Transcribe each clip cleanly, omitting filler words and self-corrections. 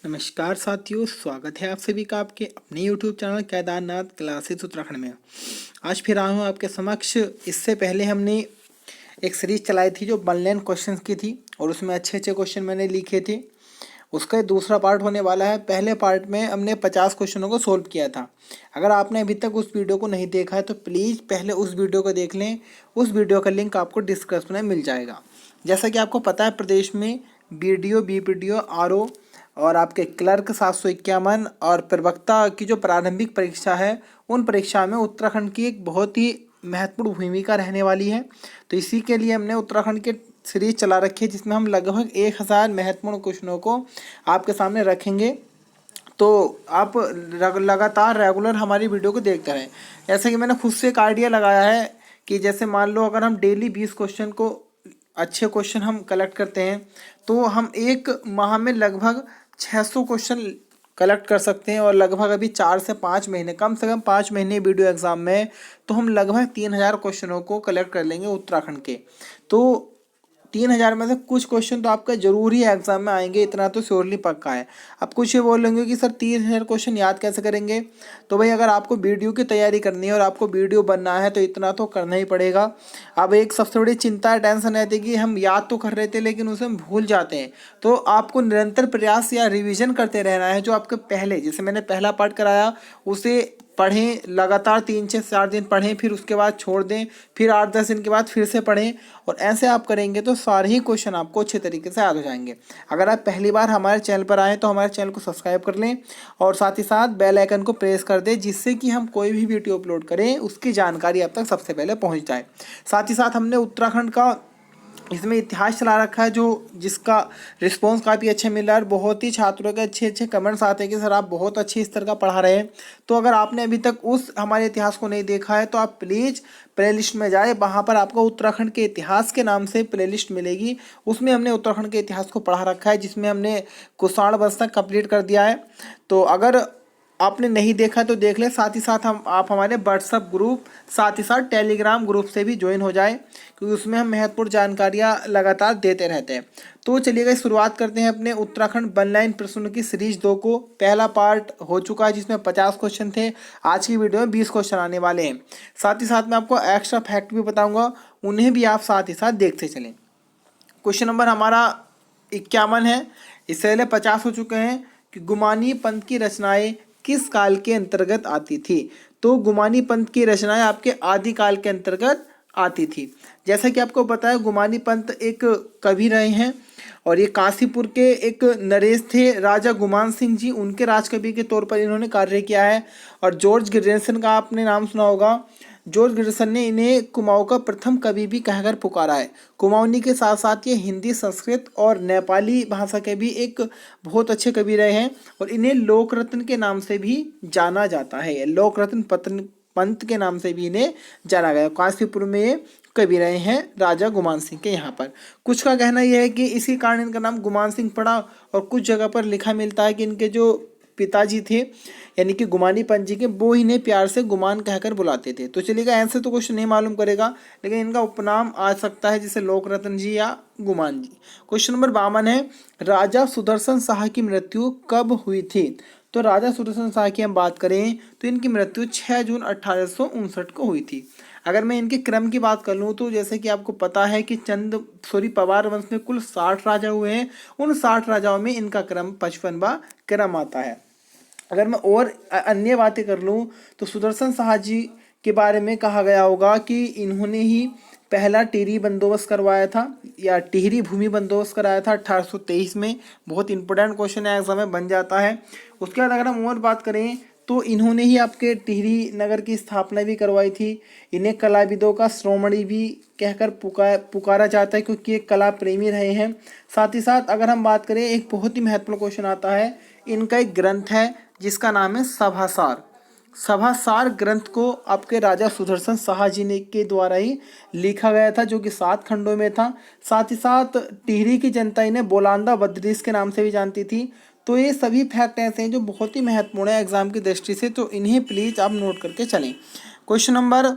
नमस्कार साथियों, स्वागत है आप सभी का आपके अपने YouTube channel Kedarnath classes Uttarakhand में। आज फिर आया हूँ आपके समक्ष। इससे पहले हमने एक सीरीज चलाई थी जो 1 लाइन क्वेश्चंस की थी और उसमें अच्छे अच्छे क्वेश्चन मैंने लिखे थे। उसका दूसरा पार्ट होने वाला है। पहले पार्ट में हमने 50 क्वेश्चनों को सोल्व किया था। अगर आपने अभी तक उस वीडियो को नहीं देखा है तो प्लीज़ पहले उस वीडियो को देख लें। उस वीडियो का लिंक आपको डिस्क्रिप्शन में मिल जाएगा। जैसा कि आपको पता है, प्रदेश में BDO, BPDO, RO और आपके क्लर्क 751 और प्रवक्ता की जो प्रारंभिक परीक्षा है, उन परीक्षा में उत्तराखंड की एक बहुत ही महत्वपूर्ण भूमिका रहने वाली है। तो इसी के लिए हमने उत्तराखंड के सीरीज चला रखी है, जिसमें हम लगभग 1000 महत्वपूर्ण क्वेश्चनों को आपके सामने रखेंगे। तो आप लगातार रेगुलर हमारी वीडियो को देखते रहें। जैसे कि मैंने खुद से एक आइडिया लगाया है कि जैसे मान लो अगर हम डेली 20 क्वेश्चन को अच्छे क्वेश्चन हम कलेक्ट करते हैं तो हम एक माह में लगभग 600 क्वेश्चन कलेक्ट कर सकते हैं। और लगभग अभी 4 से 5 महीने, कम से कम 5 महीने वीडियो एग्ज़ाम में तो हम लगभग 3000 क्वेश्चनों को कलेक्ट कर लेंगे उत्तराखंड के। तो 3000 में से कुछ क्वेश्चन तो आपका जरूर ही एग्जाम में आएंगे, इतना तो श्योरली पक्का है। अब कुछ ये बोलेंगे कि सर 3000 क्वेश्चन याद कैसे करेंगे? तो भाई, अगर आपको वीडियो की तैयारी करनी है और आपको वीडियो बनना है तो इतना तो करना ही पड़ेगा। अब एक सबसे बड़ी चिंता टेंशन रहती है कि हम याद तो कर रहे थे लेकिन उसे हम भूल जाते हैं। तो आपको निरंतर प्रयास या रिविजन करते रहना है। जो आपके पहले, जैसे मैंने पहला पार्ट कराया, उसे पढ़ें लगातार 3 से 4 दिन पढ़ें, फिर उसके बाद छोड़ दें, फिर 8-10 दिन के बाद फिर से पढ़ें। और ऐसे आप करेंगे तो सारे ही क्वेश्चन आपको अच्छे तरीके से याद हो जाएंगे। अगर आप पहली बार हमारे चैनल पर आएँ तो हमारे चैनल को सब्सक्राइब कर लें और साथ ही साथ बेल आइकन को प्रेस कर दें, जिससे कि हम कोई भी वीडियो अपलोड करें उसकी जानकारी आप तक सबसे पहले पहुँच जाए। साथ ही साथ हमने उत्तराखंड का इसमें इतिहास चला रखा है, जो जिसका रिस्पॉन्स काफ़ी अच्छा मिल रहा है। बहुत ही छात्रों के अच्छे अच्छे कमेंट्स आते हैं कि सर आप बहुत अच्छे स्तर का पढ़ा रहे हैं। तो अगर आपने अभी तक उस हमारे इतिहास को नहीं देखा है तो आप प्लीज़ प्लेलिस्ट में जाए। वहाँ पर आपको उत्तराखंड के इतिहास के नाम से प्लेलिस्ट मिलेगी। उसमें हमने उत्तराखंड के इतिहास को पढ़ा रखा है, जिसमें हमने कुषाण वंश तक कंप्लीट कर दिया है। तो अगर आपने नहीं देखा तो देख ले। साथ ही साथ आप हमारे व्हाट्सएप ग्रुप, साथ ही साथ टेलीग्राम ग्रुप से भी ज्वाइन हो जाए, क्योंकि उसमें हम महत्वपूर्ण जानकारियाँ लगातार देते रहते हैं। तो चलिएगा, शुरुआत करते हैं अपने उत्तराखंड 1 लाइन प्रश्नों की सीरीज 2 को। पहला पार्ट हो चुका है जिसमें 50 क्वेश्चन थे। आज की वीडियो में 20 क्वेश्चन आने वाले हैं। साथ ही साथ मैं आपको एक्स्ट्रा फैक्ट भी बताऊँगा, उन्हें भी आप साथ ही साथ देखते चलें। क्वेश्चन नंबर हमारा 51 है। इससे पहले 50 हो चुके हैं कि गुमानी पंथ की रचनाएं किस काल के अंतर्गत आती थी? तो गुमानी पंथ की रचनाएं आपके आदिकाल के अंतर्गत आती थी। जैसा कि आपको पता है, गुमानी पंथ एक कवि रहे हैं और ये काशीपुर के एक नरेश थे, राजा गुमान सिंह जी, उनके राजकवि के तौर पर इन्होंने कार्य किया है। और जॉर्ज ग्रियर्सन का आपने नाम सुना होगा। जॉर्ज ग्रियर्सन ने इन्हें कुमाऊँ का प्रथम कवि भी कहकर पुकारा है। कुमाऊनी के साथ साथ ये हिंदी, संस्कृत और नेपाली भाषा के भी एक बहुत अच्छे कवि रहे हैं और इन्हें लोकरत्न के नाम से भी जाना जाता है। लोकरत्न पंत के नाम से भी इन्हें जाना गया। काशीपुर में ये कवि रहे हैं राजा गुमान सिंह के यहाँ पर। कुछ का कहना यह है कि इसी कारण इनका नाम गुमान सिंह पड़ा। और कुछ जगह पर लिखा मिलता है कि इनके जो पिताजी थे, यानी कि गुमानी पंत जी के, वो इन्हें प्यार से गुमान कहकर बुलाते थे। तो चलिएगा, ऐसे तो कुछ नहीं मालूम करेगा, लेकिन इनका उपनाम आ सकता है जैसे लोकरत्न जी या गुमान जी। क्वेश्चन नंबर 52 है, राजा सुदर्शन शाह की मृत्यु कब हुई थी? तो राजा सुदर्शन शाह की हम बात करें तो इनकी मृत्यु 6 जून 1859 को हुई थी। अगर मैं इनके क्रम की बात कर लूँ तो जैसे कि आपको पता है कि पवार वंश में कुल 60 राजा हुए हैं। उन 60 राजाओं में इनका क्रम 55वां क्रम आता है। अगर मैं और अन्य बातें कर लूँ तो सुदर्शन शाह जी के बारे में कहा गया होगा कि इन्होंने ही पहला टिहरी बंदोबस्त करवाया था, या टिहरी भूमि बंदोबस्त कराया था 1823 में। बहुत इंपॉर्टेंट क्वेश्चन है, एग्जाम में बन जाता है। उसके बाद अगर हम और बात करें तो इन्होंने ही आपके टिहरी नगर की स्थापना भी करवाई थी। इन्हें कलाविदों का श्रोमणी भी कहकर पुकारा जाता है, क्योंकि ये कला प्रेमी रहे हैं। साथ ही साथ अगर हम बात करें, एक बहुत ही महत्वपूर्ण क्वेश्चन आता है, इनका एक ग्रंथ है जिसका नाम है सभासार। सभासार ग्रंथ को आपके राजा सुदर्शन शाह जी ने के द्वारा ही लिखा गया था, जो कि 7 खंडों में था। साथ ही साथ टिहरी की जनता इन्हें बोलांदा बद्रीस के नाम से भी जानती थी। तो ये सभी फैक्ट ऐसे हैं जो बहुत ही महत्वपूर्ण है एग्जाम की दृष्टि से, तो इन्हें प्लीज आप नोट करके चलें। क्वेश्चन नंबर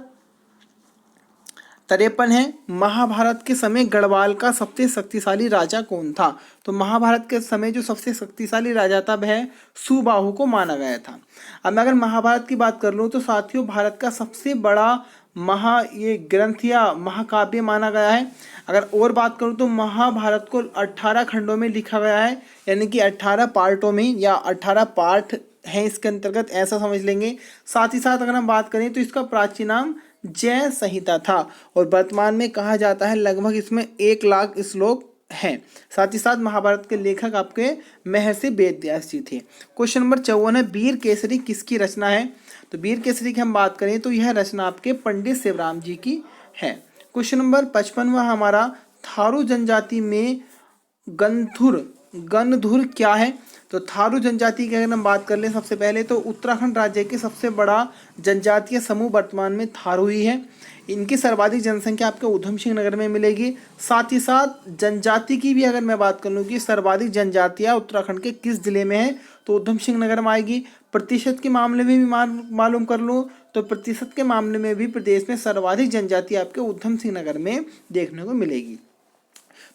53 है, महाभारत के समय गढ़वाल का सबसे शक्तिशाली राजा कौन था? तो महाभारत के समय जो सबसे शक्तिशाली राजा था वह सुबाहु को माना गया था। अब मैं अगर महाभारत की बात कर लूँ तो साथियों भारत का सबसे बड़ा ये ग्रंथ या महाकाव्य माना गया है। अगर और बात करूँ तो महाभारत को 18 खंडों में लिखा गया है, यानी कि 18 पार्टों में या 18 पार्ट हैं इसके अंतर्गत, ऐसा समझ लेंगे। साथ ही साथ अगर हम बात करें तो इसका प्राचीन नाम जय संहिता था और वर्तमान में कहा जाता है लगभग इसमें 1 लाख श्लोक हैं। साथ ही साथ महाभारत के लेखक आपके महर्षि वेद व्यास जी थे। क्वेश्चन नंबर 54 है, वीर केसरी किसकी रचना है? तो वीर केसरी की हम बात करें तो यह रचना आपके पंडित शिवराम जी की है। क्वेश्चन नंबर 55 हमारा, थारू जनजाति में गणधुर क्या है? तो थारू जनजाति की अगर हम बात कर लें सबसे पहले तो उत्तराखंड राज्य के सबसे बड़ा जनजातीय समूह वर्तमान में थारू ही है। इनकी सर्वाधिक जनसंख्या आपके उधम सिंह नगर में मिलेगी। साथ ही साथ जनजाति की भी अगर मैं बात कर लूँ कि सर्वाधिक जनजातियाँ उत्तराखंड के किस जिले में है तो उधम सिंह नगर में आएगी। प्रतिशत के मामले में भी मालूम कर लूँ तो प्रतिशत के मामले में भी प्रदेश में सर्वाधिक जनजाति आपके उधम सिंह नगर में देखने को मिलेगी।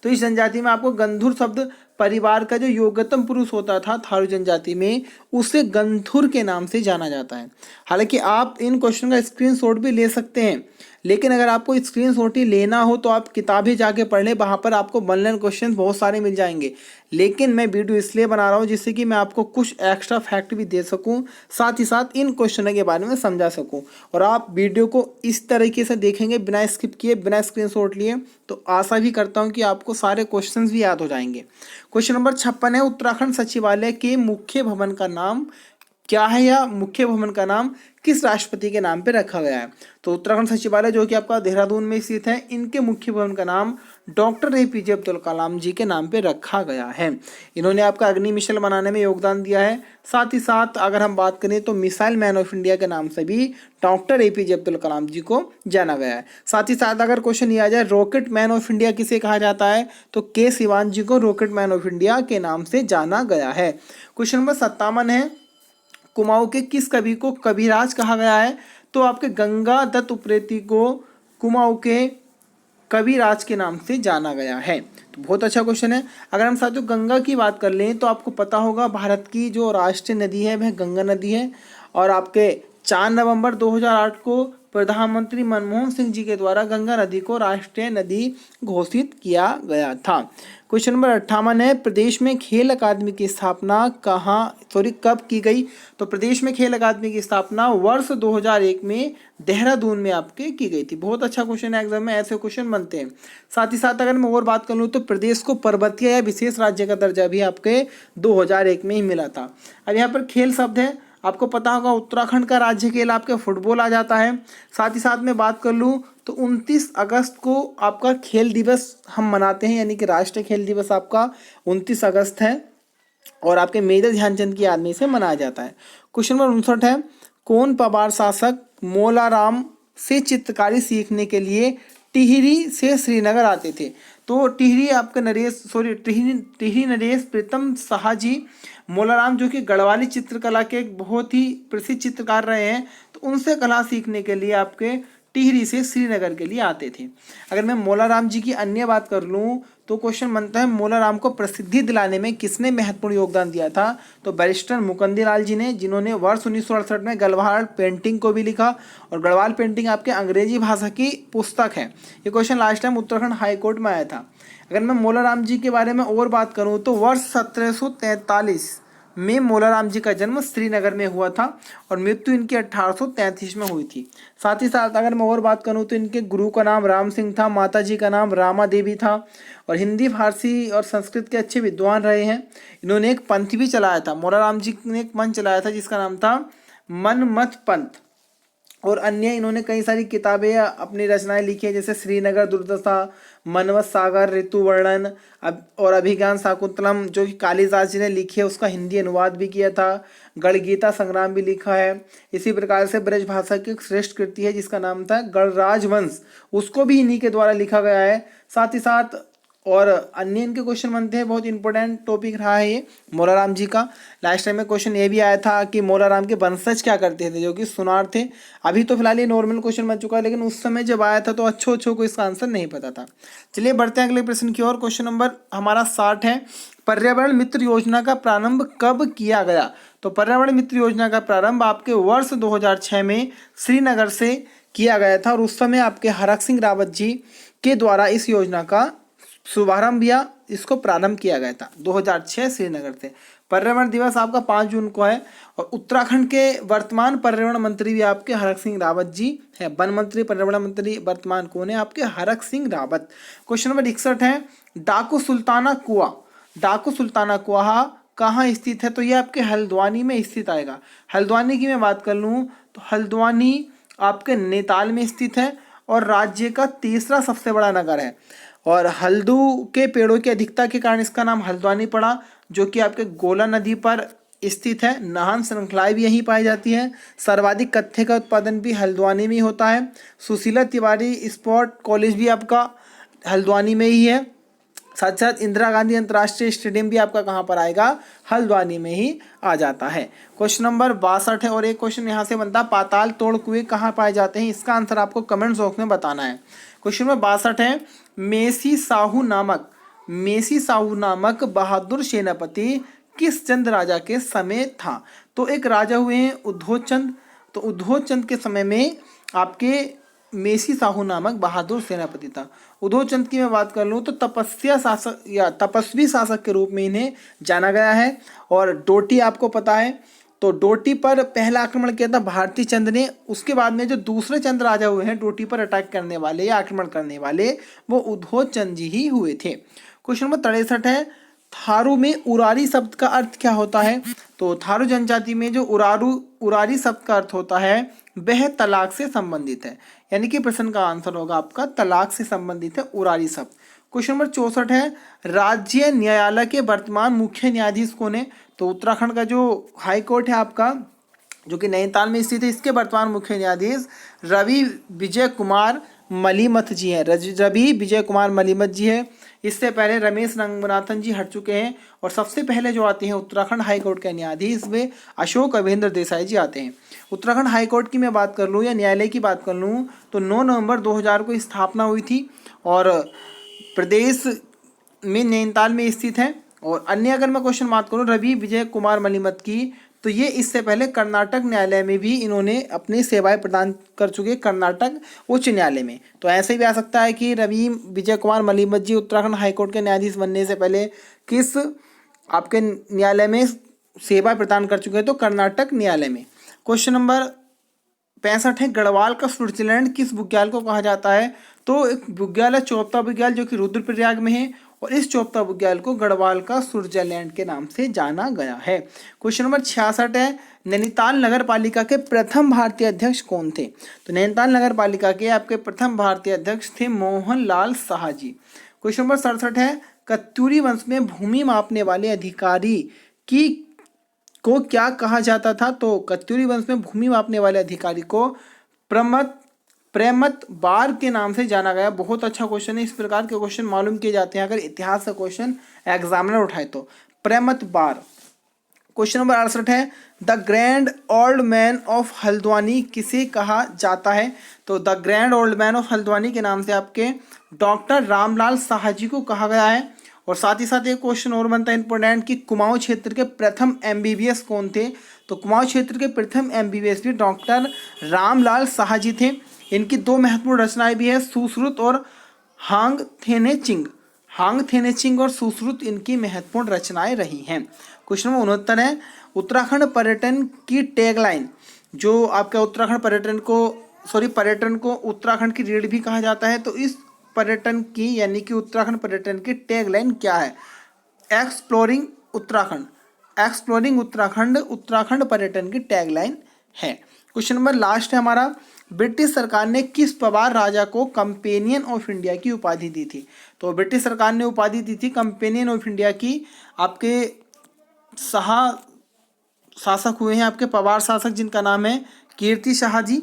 तो इस जनजाति में आपको गंधुर शब्द परिवार का जो योग्यतम पुरुष होता था थारू जनजाति में, उसे गंधुर के नाम से जाना जाता है। हालांकि आप इन क्वेश्चन का स्क्रीनशॉट भी ले सकते हैं, लेकिन अगर आपको स्क्रीनशॉट ही लेना हो तो आप किताबें जाके पढ़ लें, वहाँ पर आपको ऑनलाइन क्वेश्चन बहुत सारे मिल जाएंगे। लेकिन मैं वीडियो इसलिए बना रहा हूँ जिससे कि मैं आपको कुछ एक्स्ट्रा फैक्ट भी दे सकूँ, साथ ही साथ इन क्वेश्चनों के बारे में समझा सकूँ। और आप वीडियो को इस तरीके से देखेंगे बिना स्किप किए, बिना स्क्रीनशॉट लिए, तो आशा भी करता हूँ कि आपको सारे क्वेश्चन भी याद हो जाएंगे। क्वेश्चन नंबर 56 है, उत्तराखंड सचिवालय के मुख्य भवन का नाम क्या है या मुख्य भवन का नाम किस राष्ट्रपति के नाम पे रखा गया है? तो उत्तराखंड सचिवालय जो कि आपका देहरादून में स्थित है, इनके मुख्य भवन का नाम डॉक्टर APJ अब्दुल कलाम जी के नाम पे रखा गया है। इन्होंने आपका अग्नि मिसाइल बनाने में योगदान दिया है। साथ ही साथ अगर हम बात करें तो मिसाइल मैन ऑफ इंडिया के नाम से भी डॉक्टर APJ अब्दुल कलाम जी को जाना गया है। साथ ही साथ अगर क्वेश्चन ये आ जाए रॉकेट मैन ऑफ इंडिया किसे कहा जाता है, तो के सिवान जी को रॉकेट मैन ऑफ इंडिया के नाम से जाना गया है। क्वेश्चन नंबर 57 है, कुमाऊं के किस कवि को कविराज कहा गया है? तो आपके गंगा दत्त उप्रेती को कुमाऊं के कविराज के नाम से जाना गया है। तो बहुत अच्छा क्वेश्चन है। अगर हम साथियों गंगा की बात कर लें तो आपको पता होगा भारत की जो राष्ट्रीय नदी है वह गंगा नदी है और आपके 4 नवंबर 2008 को प्रधानमंत्री मनमोहन सिंह जी के द्वारा गंगा नदी को राष्ट्रीय नदी घोषित किया गया था। क्वेश्चन नंबर 58 है, प्रदेश में खेल अकादमी की स्थापना कब की गई? तो प्रदेश में खेल अकादमी की स्थापना वर्ष 2001 में देहरादून में आपके की गई थी। बहुत अच्छा क्वेश्चन है, एग्जाम में ऐसे क्वेश्चन बनते हैं। साथ ही साथ अगर मैं और बात कर लूँ तो प्रदेश को पर्वतीय या विशेष राज्य का दर्जा भी आपके 2001 में ही मिला था। अब यहाँ पर खेल शब्द है, आपको पता होगा उत्तराखंड का राज्य खेल आपके फुटबॉल आ जाता है। साथ ही साथ में बात कर लूँ तो 29 अगस्त को आपका खेल दिवस हम मनाते हैं, यानी कि राष्ट्रीय खेल दिवस आपका 29 अगस्त है और आपके मेजर ध्यानचंद की याद में इसे मनाया जाता है। क्वेश्चन नंबर 59 है, कौन पवार शासक मोलाराम से चित्रकारी सीखने के लिए टिहरी से श्रीनगर आते थे? तो टिहरी नरेश प्रीतम शाह जी मोलाराम जो कि गढ़वाली चित्रकला के एक बहुत ही प्रसिद्ध चित्रकार रहे हैं, तो उनसे कला सीखने के लिए आपके टिहरी से श्रीनगर के लिए आते थे। अगर मैं मोलाराम जी की अन्य बात कर लूँ तो क्वेश्चन बनता है मोलाराम को प्रसिद्धि दिलाने में किसने महत्वपूर्ण योगदान दिया था? तो बैरिस्टर मुकुंदलाल जी ने, जिन्होंने वर्ष 1968 में गढ़वाल पेंटिंग को भी लिखा और गढ़वाल पेंटिंग आपके अंग्रेजी भाषा की पुस्तक है। ये question last time Uttarakhand high court में आया था। अगर मैं मोलाराम जी के बारे में और बात करूँ तो वर्ष 1743 में मोलाराम जी का जन्म श्रीनगर में हुआ था और मृत्यु इनकी 1833 में हुई थी। साथ ही साथ अगर मैं और बात करूं तो इनके गुरु का नाम राम सिंह था, माता जी का नाम रामा देवी था और हिंदी, फारसी और संस्कृत के अच्छे विद्वान रहे हैं। इन्होंने एक पंथ भी चलाया था, मोलाराम जी ने एक मंच चलाया था जिसका नाम था मनमथ पंथ और अन्य इन्होंने कई सारी किताबें अपनी रचनाएं लिखी है, जैसे श्रीनगर दुर्दशा, मनवत सागर, ऋतु वर्णन और अभिज्ञान शाकुंतलम जो कि कालिदास जी ने लिखी है, उसका हिंदी अनुवाद भी किया था। गणगीता संग्राम भी लिखा है। इसी प्रकार से ब्रज भाषा की एक श्रेष्ठ कृति है जिसका नाम था गणराज वंश, उसको भी इन्हीं के द्वारा लिखा गया है। साथ ही साथ और अन्य इनके क्वेश्चन बनते हैं। बहुत इंपॉर्टेंट टॉपिक रहा है ये मौलाराम जी का। लास्ट टाइम में क्वेश्चन ये भी आया था कि मौलाराम के वंशज क्या करते थे, जो कि सुनार थे। अभी तो फिलहाल ये नॉर्मल क्वेश्चन बन चुका है, लेकिन उस समय जब आया था तो अच्छो को इसका आंसर नहीं पता था। चलिए बढ़ते हैं अगले प्रश्न की ओर। क्वेश्चन नंबर हमारा 60 है, पर्यावरण मित्र योजना का प्रारंभ कब किया गया? तो पर्यावरण मित्र योजना का प्रारंभ आपके वर्ष 2006 में श्रीनगर से किया गया था, और उस समय आपके हरक सिंह रावत जी के द्वारा इस योजना का शुभारंभ या इसको प्रारंभ किया गया था 2006 श्रीनगर से। पर्यावरण दिवस आपका 5 जून को है, और उत्तराखंड के वर्तमान पर्यावरण मंत्री भी आपके हरक सिंह रावत जी है। वन मंत्री पर्यावरण मंत्री वर्तमान कौन है? आपके हरक सिंह रावत। क्वेश्चन नंबर 61 है, डाकू सुल्ताना कुआं, डाकू सुल्ताना कुआं कहाँ स्थित है? तो ये आपके हल्द्वानी में स्थित आएगा। हल्द्वानी की मैं बात कर लूँ तो हल्द्वानी आपके नैनीताल में स्थित है, और राज्य का तीसरा सबसे बड़ा नगर है। और हल्दू के पेड़ों की अधिकता के कारण इसका नाम हल्द्वानी पड़ा, जो कि आपके गोला नदी पर स्थित है। नाहन श्रृंखलाएं भी यहीं पाई जाती हैं। सर्वाधिक कत्थे का उत्पादन भी हल्द्वानी में ही होता है। सुशीला तिवारी स्पोर्ट कॉलेज भी आपका हल्द्वानी में ही है। साथ साथ इंदिरा गांधी अंतर्राष्ट्रीय स्टेडियम भी आपका कहाँ पर आएगा? हल्द्वानी में ही आ जाता है। क्वेश्चन नंबर 62 है, और एक क्वेश्चन यहाँ से बनता है, पाताल तोड़ कुएं कहाँ पाए जाते हैं? इसका आंसर आपको कमेंट बॉक्स में बताना है। क्वेश्चन नंबर 62 है, मेसी साहू नामक बहादुर सेनापति किस चंद राजा के समय था? तो एक राजा हुए हैं उद्धोचंद, तो उद्धोचंद के समय में आपके मेसी साहू नामक बहादुर सेनापति था। उद्धोचंद की मैं बात कर लूँ तो तपस्या शासक या तपस्वी शासक के रूप में इन्हें जाना गया है। और डोटी आपको पता है, तो डोटी पर पहला आक्रमण किया था भारती चंद ने। उसके बाद में जो दूसरे चंद राजा हुए हैं डोटी पर अटैक करने वाले या आक्रमण करने वाले, वो उद्धोचंद जी ही हुए थे। क्वेश्चन नंबर 63 है, थारू में उरारी शब्द का अर्थ क्या होता है? तो थारू जनजाति में जो उरारी शब्द का अर्थ होता है वह तलाक से संबंधित है, यानी कि प्रश्न का आंसर होगा आपका तलाक से संबंधित है उरारी शब्द। क्वेश्चन नंबर 64 है, राज्य न्यायालय के वर्तमान मुख्य न्यायाधीश कौन है? तो उत्तराखंड का जो हाई कोर्ट है आपका, जो कि नैनीताल में स्थित है, इसके वर्तमान मुख्य न्यायाधीश रवि विजय कुमार मलिमथ जी हैं। रवि विजय कुमार मलिमथ जी है। इससे पहले रमेश रंगनाथन जी हट चुके हैं, और सबसे पहले जो आते हैं उत्तराखंड हाई कोर्ट के न्यायाधीश वे अशोक अभेंद्र देसाई जी आते हैं। उत्तराखंड हाई कोर्ट की मैं बात कर लूँ या न्यायालय की बात कर लूँ तो 9 नवंबर 2000 को स्थापना हुई थी, और प्रदेश में नैनीताल में स्थित है। और अन्य अगर मैं क्वेश्चन बात करूँ रवि विजय कुमार मलिमथ की, तो ये इससे पहले कर्नाटक न्यायालय में भी इन्होंने अपनी सेवाएं प्रदान कर चुके, कर्नाटक उच्च न्यायालय में। तो ऐसे भी आ सकता है कि रवि विजय कुमार मलिमथ जी उत्तराखंड हाईकोर्ट के न्यायाधीश बनने से पहले किस आपके न्यायालय में सेवा प्रदान कर चुके हैं? तो कर्नाटक न्यायालय में। क्वेश्चन नंबर 65 है, गढ़वाल का स्विट्जरलैंड किस बुग्याल को कहा जाता है? तो एक बुग्याल है चोपता बुग्याल, जो कि रुद्रप्रयाग में है, और इस चोपता बुग्याल को गढ़वाल का स्विट्जरलैंड के नाम से जाना गया है। क्वेश्चन नंबर 66 है, नैनीताल नगर पालिका के प्रथम भारतीय अध्यक्ष कौन थे? तो नैनीताल नगर पालिका के आपके प्रथम भारतीय अध्यक्ष थे मोहन लाल शाह जी। क्वेश्चन नंबर 67 है, कत्यूरी वंश में भूमि मापने वाले अधिकारी की को क्या कहा जाता था? तो कत्यूरी वंश में भूमि मापने वाले अधिकारी को प्रेमत बार के नाम से जाना गया। बहुत अच्छा क्वेश्चन है। इस प्रकार के क्वेश्चन मालूम किए जाते हैं अगर इतिहास का क्वेश्चन एग्जामिनर उठाए तो। प्रेमत बार। क्वेश्चन नंबर 68 है, the grand old man of Haldwani किसे कहा जाता है? तो the grand old man of Haldwani के नाम से आपके डॉक्टर रामलाल शाह जी को कहा गया है। और साथ ही साथ एक क्वेश्चन और बनता है इंपोर्टेंट कि कुमाऊं क्षेत्र के प्रथम एमबीबीएस कौन थे? तो कुमाऊं क्षेत्र के प्रथम एमबीबीएस भी डॉक्टर रामलाल शाह जी थे। इनकी 2 महत्वपूर्ण रचनाएं भी है, सुश्रुत और हांग थेनेचिंग और सुश्रुत इनकी महत्वपूर्ण रचनाएं रही हैं। क्वेश्चन नंबर 69 है, उत्तराखंड पर्यटन की टैगलाइन, जो आपका पर्यटन को उत्तराखंड की रीढ़ भी कहा जाता है, तो इस पर्यटन की यानी कि उत्तराखंड पर्यटन की टैगलाइन क्या है? एक्सप्लोरिंग उत्तराखंड उत्तराखंड पर्यटन की टैगलाइन है। क्वेश्चन नंबर लास्ट है हमारा, ब्रिटिश सरकार ने किस पवार राजा को कंपेनियन ऑफ इंडिया की उपाधि दी थी? तो ब्रिटिश सरकार ने उपाधि दी थी कंपेनियन ऑफ इंडिया की आपके शासक हुए हैं आपके पवार शासक, जिनका नाम है कीर्ति शाह जी।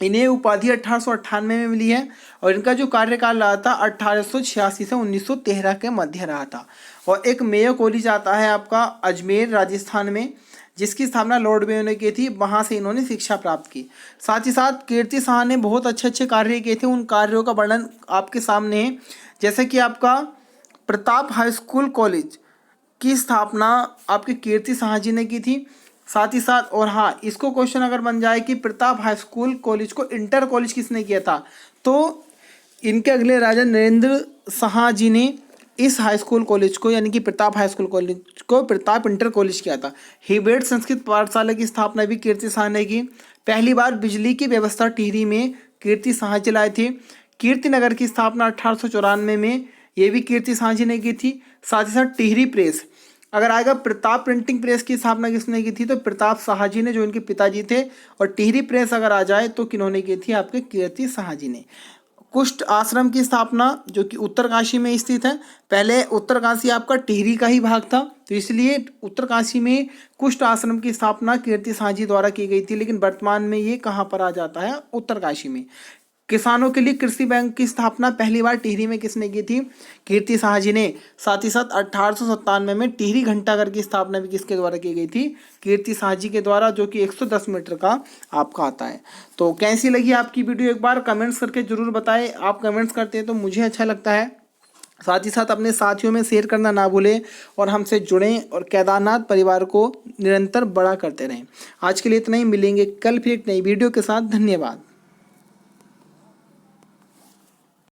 इन्हें उपाधि 1898 में मिली है और इनका जो कार्यकाल रहा था 1886 से 1913 के मध्य रहा था। और एक मेयो कॉलेज आता है आपका अजमेर राजस्थान में, जिसकी स्थापना लॉर्ड मेयो ने की थी, वहाँ से इन्होंने शिक्षा प्राप्त की। साथ ही साथ कीर्ति साहा ने बहुत अच्छे अच्छे कार्य किए थे, उन कार्यों का वर्णन आपके सामने है। जैसे कि आपका प्रताप हाई स्कूल कॉलेज की स्थापना आपके कीर्ति साहा जी ने की थी। साथ ही साथ और हाँ, इसको क्वेश्चन अगर बन जाए कि प्रताप हाई स्कूल कॉलेज को इंटर कॉलेज किसने किया था, तो इनके अगले राजा नरेंद्र साहा जी ने इस हाई स्कूल कॉलेज को यानी कि प्रताप हाई स्कूल कॉलेज को प्रताप इंटर कॉलेज किया था। हिबेट संस्कृत पाठशाला की स्थापना भी कीर्ति साहा ने की। पहली बार बिजली की व्यवस्था टिहरी में कीर्ति साहा चलाए थे। कीर्तिनगर की स्थापना 1894 में ये भी कीर्ति साहा जी ने की थी। साथ ही साथ टिहरी प्रेस अगर आएगा, प्रताप प्रिंटिंग प्रेस की स्थापना किसने की थी, तो प्रताप साहा जी ने, जो इनके पिताजी थे। और टिहरी प्रेस अगर आ जाए तो किन्होंने की थी, आपके कीर्ति साहा जी ने। कुष्ठ आश्रम की स्थापना जो कि उत्तरकाशी में स्थित है, पहले उत्तरकाशी आपका टिहरी का ही भाग था, तो इसलिए उत्तरकाशी में कुष्ठ आश्रम की स्थापना कीर्ति साहा जी द्वारा की गई थी। लेकिन वर्तमान में ये कहाँ पर आ जाता है, उत्तरकाशी में। किसानों के लिए कृषि बैंक की स्थापना पहली बार टिहरी में किसने की थी, कीर्ति साहा जी ने। साथ ही साथ 1897 में टिहरी घंटाघर की स्थापना भी किसके द्वारा की गई थी, कीर्ति साहा जी के द्वारा, जो कि 110 मीटर का आपका आता है। तो कैसी लगी आपकी वीडियो, एक बार कमेंट्स करके जरूर बताएं। आप कमेंट्स करते हैं तो मुझे अच्छा लगता है। साथ ही साथ अपने साथियों में शेयर करना ना भूलें और हमसे जुड़ें और केदारनाथ परिवार को निरंतर बड़ा करते रहें। आज के लिए इतना ही, मिलेंगे कल फिर एक नई वीडियो के साथ। धन्यवाद।